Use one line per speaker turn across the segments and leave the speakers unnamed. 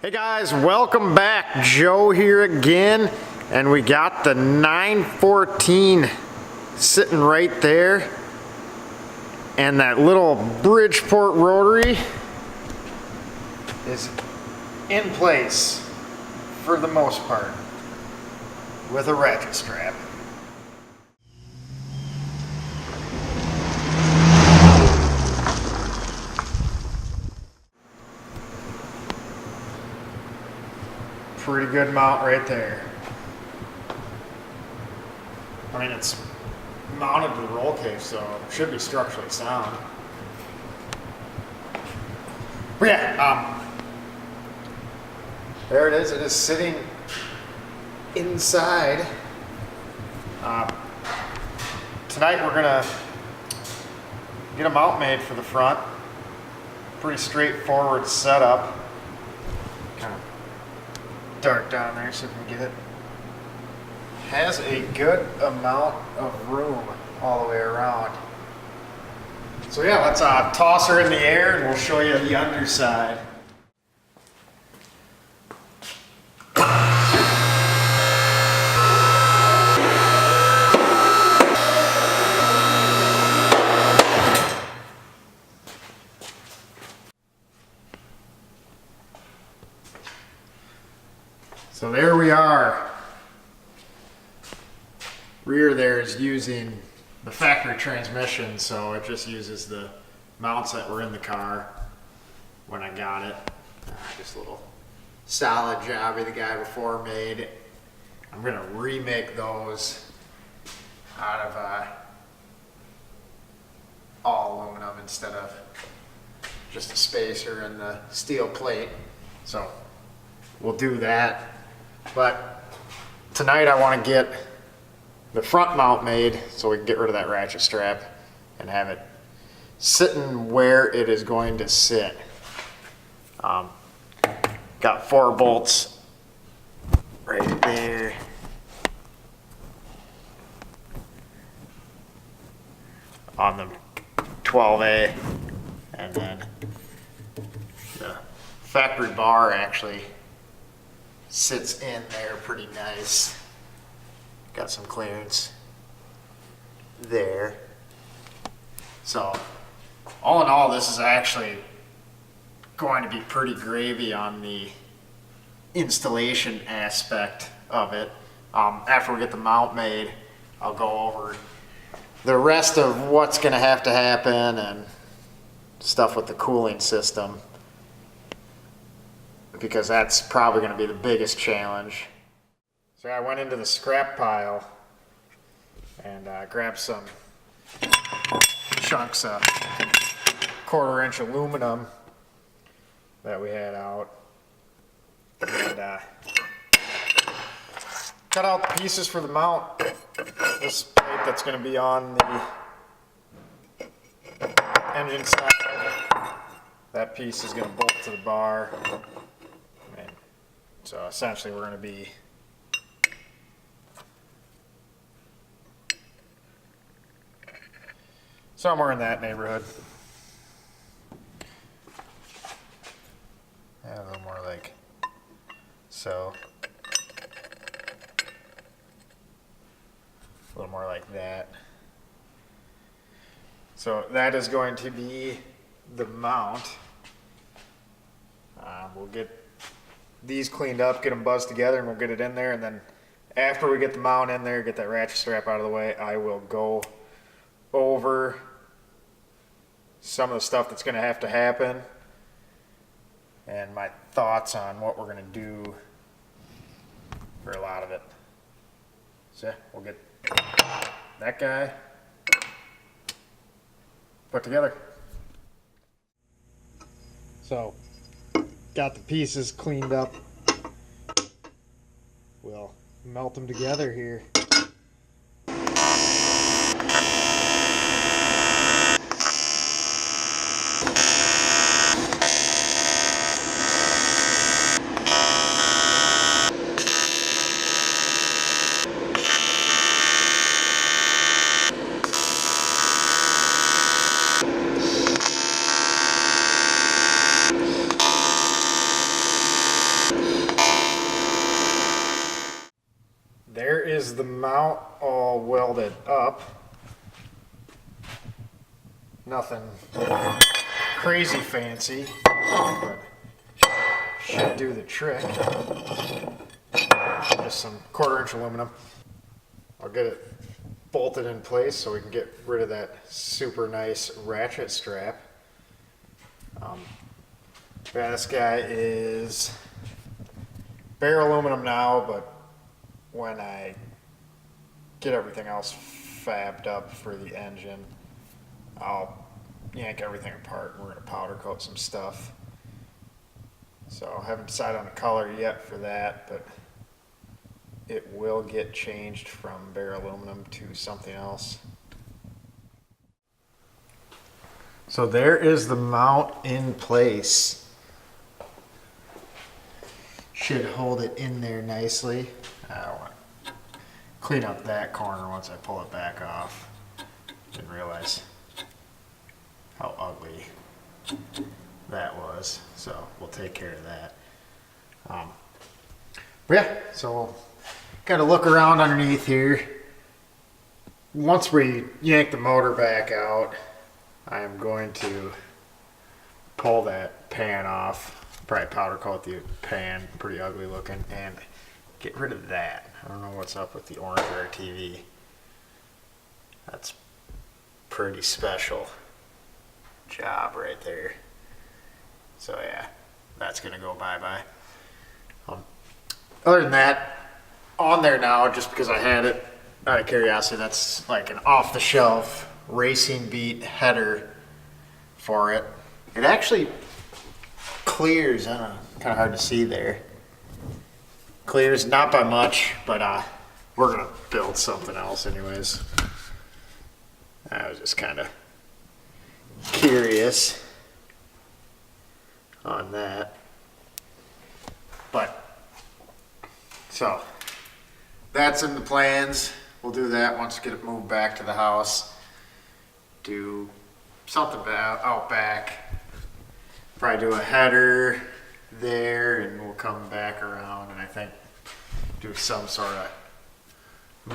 Hey guys, welcome back. Joe here again, and we got the 914 sitting right there, and that little Bridgeport rotary is in place for the most part with a ratchet strap. Pretty good mount right there. I mean, it's mounted to the roll cage, so it should be structurally sound. But yeah, there it is. It is sitting inside. Tonight we're gonna get a mount made for the front. Pretty straightforward setup. Kind of dark down there, so we can get it. Has a good amount of room all the way around. So yeah, let's toss her in the air and we'll show you the underside. So there we are. Rear there is using the factory transmission, so it just uses the mounts that were in the car when I got it. Just a little solid job the guy before made. I'm gonna remake those out of all aluminum instead of just a spacer and the steel plate. So we'll do that. But tonight I want to get the front mount made so we can get rid of that ratchet strap and have it sitting where it is going to sit. Got 4 bolts right there. On the 12A, and then the factory bar actually sits in there pretty nice. Got some clearance there. So all in all, this is actually going to be pretty gravy on the installation aspect of it. After we get the mount made, I'll go over the rest of what's going to happen and stuff with the cooling system, because that's probably going to be the biggest challenge. So I went into the scrap pile and grabbed some chunks of 1/4-inch aluminum that we had out, and cut out the pieces for the mount. This plate that's going to be on the engine side, that piece is going to bolt to the bar. And so essentially we're going to be somewhere in that neighborhood. Yeah, a little more like so. A little more like that. So that is going to be the mount. We'll get these cleaned up, get them buzzed together, and we'll get it in there. And then after we get the mount in there, get that ratchet strap out of the way, I will go over some of the stuff that's going to happen and my thoughts on what we're going to do for a lot of it. So we'll get that guy put together. So got the pieces cleaned up. We'll melt them together here. is the mount all welded up. Nothing crazy fancy, but should do the trick. Just some 1/4 inch aluminum. I'll get it bolted in place so we can get rid of that super nice ratchet strap. Yeah, this guy is bare aluminum now, but when I get everything else fabbed up for the engine, I'll yank everything apart and we're going to powder coat some stuff. So I haven't decided on the color yet for that, but it will get changed from bare aluminum to something else. So there is the mount in place. Should hold it in there nicely. I want to clean up that corner once I pull it back off. Didn't realize how ugly that was, so we'll take care of that. Yeah, so we'll kind of look around underneath here. Once we yank the motor back out, I am going to pull that pan off. Probably powder coat the pan, pretty ugly looking, and get rid of that. I don't know what's up with the orange RTV. That's pretty special job right there. So yeah, that's gonna go bye-bye. Other than that, on there now, just because I had it out of curiosity, that's like an off-the-shelf Racing Beat header for it. It actually clears, I don't know, kind of hard to see there. Clears, not by much, but we're gonna build something else anyways. I was just kind of curious on that. But, so, that's in the plans. We'll do that once we get it moved back to the house. Do something out back. Probably do a header there, and we'll come back around and I think do some sort of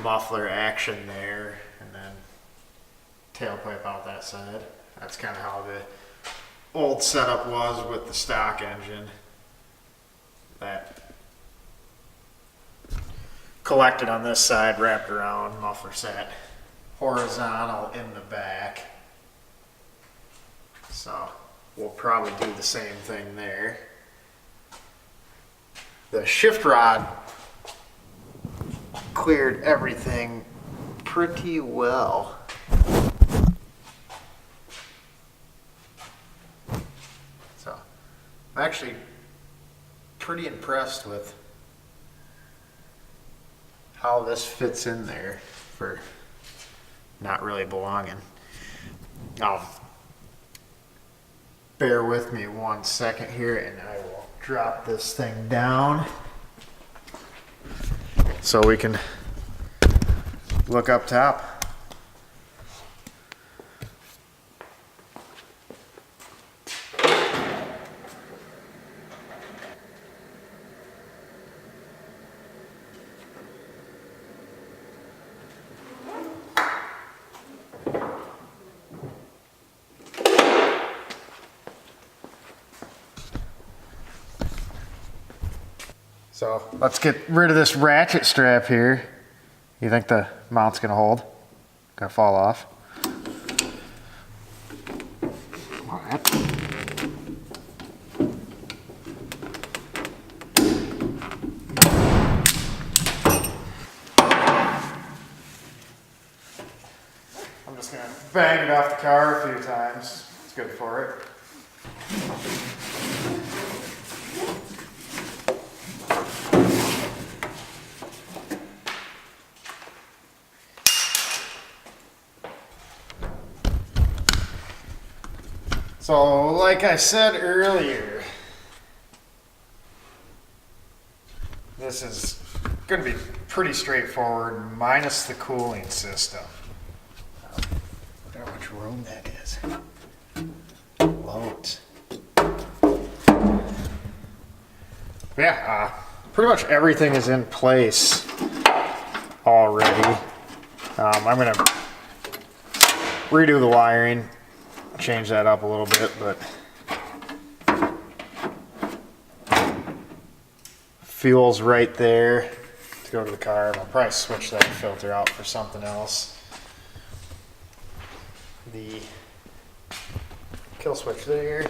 muffler action there, and then tailpipe out that side. That's kind of how the old setup was with the stock engine. That collected on this side, wrapped around, muffler sat horizontal in the back. So we'll probably do the same thing there. The shift rod cleared everything pretty well. So I'm actually pretty impressed with how this fits in there for not really belonging. Bear with me 1 second here and I will drop this thing down so we can look up top. So let's get rid of this ratchet strap here. You think the mount's gonna hold? Gonna fall off? All right. I'm just gonna bang it off the car a few times. It's good for it. So, like I said earlier, this is going to be pretty straightforward, minus the cooling system. Look how much room that is. Loads. Yeah, pretty much everything is in place already. ready. I'm gonna redo the wiring, change that up a little bit, but fuel's right there to go to the carb. I'll probably switch that filter out for something else. The kill switch there.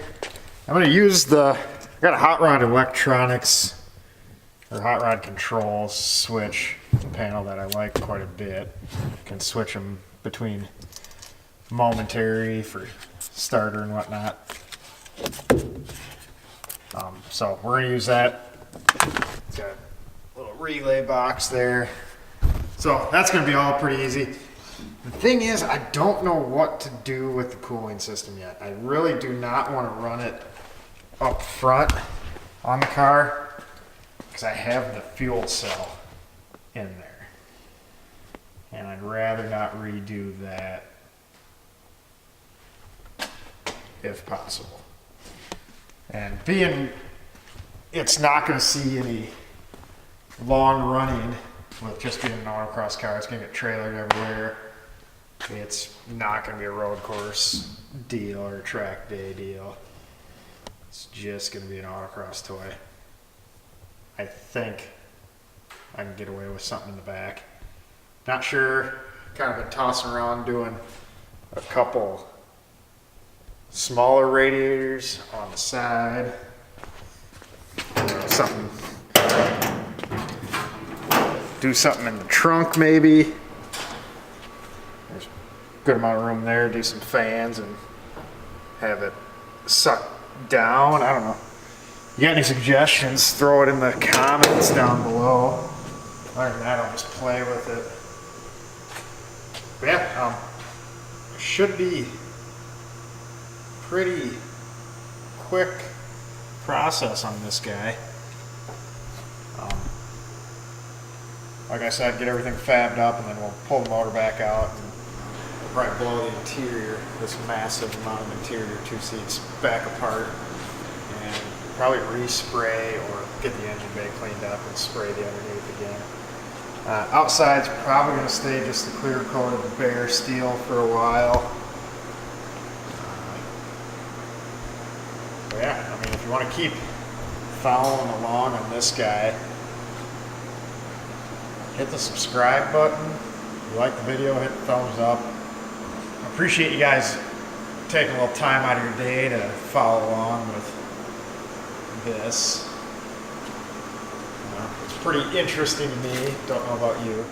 I'm going to use I got a Hot Rod Electronics or Hot Rod Controls switch panel that I like quite a bit. Can switch them between momentary for starter and whatnot. So we're going to use that. It's got a little relay box there. So that's going to be all pretty easy. The thing is, I don't know what to do with the cooling system yet. I really do not want to run it up front on the car because I have the fuel cell in there. And I'd rather not redo that if possible. And being it's not going to see any long running with just being an autocross car. It's going to get trailered everywhere. It's not going to be a road course deal or a track day deal. It's just going to be an autocross toy. I think I can get away with something in the back. Not sure. Kind of been tossing around doing a couple smaller radiators on the side. Something. Do something in the trunk maybe. There's a good amount of room there. Do some fans and have it suck down. I don't know. You got any suggestions? Throw it in the comments down below. Other than that, I'll just play with it. But yeah, should be pretty quick process on this guy. Like I said, get everything fabbed up and then we'll pull the motor back out and we'll probably blow the interior, this massive amount of interior, 2 seats, back apart and probably respray or get the engine bay cleaned up and spray the underneath again. Outside's probably going to stay just the clear coat of bare steel for a while. Yeah, I mean, if you want to keep following along on this guy, hit the subscribe button. If you like the video, hit the thumbs up. I appreciate you guys taking a little time out of your day to follow along with this. It's pretty interesting to me. Don't know about you.